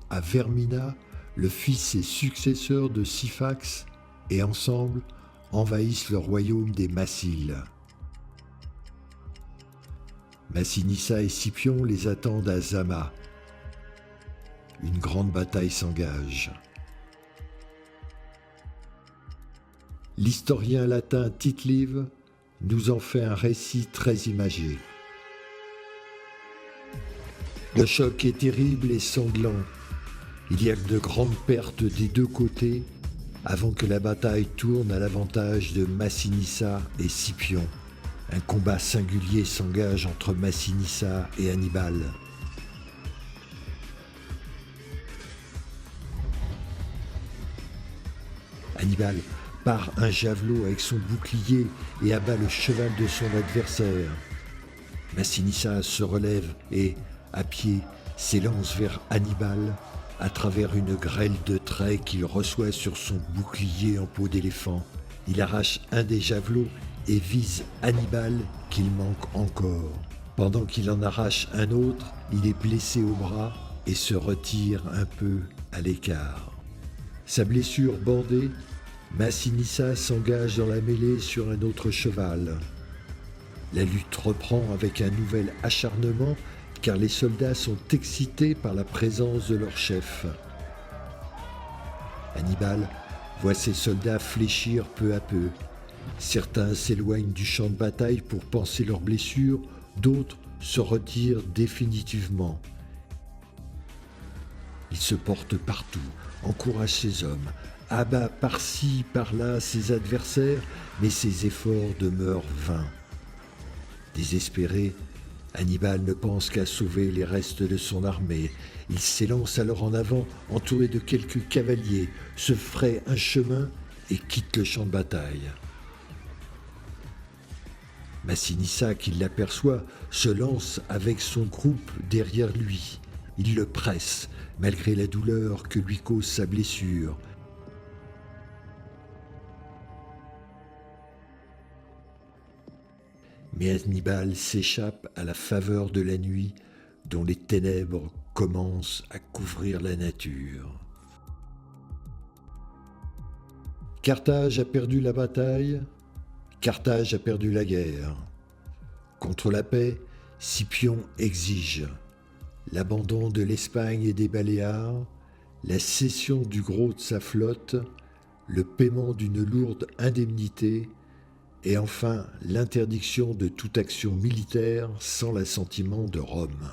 à Vermina, le fils et successeur de Syphax, et ensemble envahissent le royaume des Massiles. Massinissa et Scipion les attendent à Zama. Une grande bataille s'engage. L'historien latin Tite-Live nous en fait un récit très imagé. Le choc est terrible et sanglant. Il y a de grandes pertes des deux côtés avant que la bataille tourne à l'avantage de Massinissa et Scipion. Un combat singulier s'engage entre Massinissa et Hannibal. Hannibal part un javelot avec son bouclier et abat le cheval de son adversaire. Massinissa se relève et, à pied, s'élance vers Hannibal à travers une grêle de traits qu'il reçoit sur son bouclier en peau d'éléphant. Il arrache un des javelots et vise Hannibal qu'il manque encore. Pendant qu'il en arrache un autre, il est blessé au bras et se retire un peu à l'écart. Sa blessure bandée, Massinissa s'engage dans la mêlée sur un autre cheval. La lutte reprend avec un nouvel acharnement car les soldats sont excités par la présence de leur chef. Hannibal voit ses soldats fléchir peu à peu. Certains s'éloignent du champ de bataille pour panser leurs blessures, d'autres se retirent définitivement. Il se porte partout, encourage ses hommes, abat par-ci, par-là ses adversaires, mais ses efforts demeurent vains. Désespéré, Hannibal ne pense qu'à sauver les restes de son armée. Il s'élance alors en avant, entouré de quelques cavaliers, se fraye un chemin et quitte le champ de bataille. Massinissa, qui l'aperçoit, se lance avec son groupe derrière lui. Il le presse, malgré la douleur que lui cause sa blessure. Mais Hannibal s'échappe à la faveur de la nuit, dont les ténèbres commencent à couvrir la nature. Carthage a perdu la bataille, Carthage a perdu la guerre. Contre la paix, Scipion exige l'abandon de l'Espagne et des Baléares, la cession du gros de sa flotte, le paiement d'une lourde indemnité et enfin l'interdiction de toute action militaire sans l'assentiment de Rome.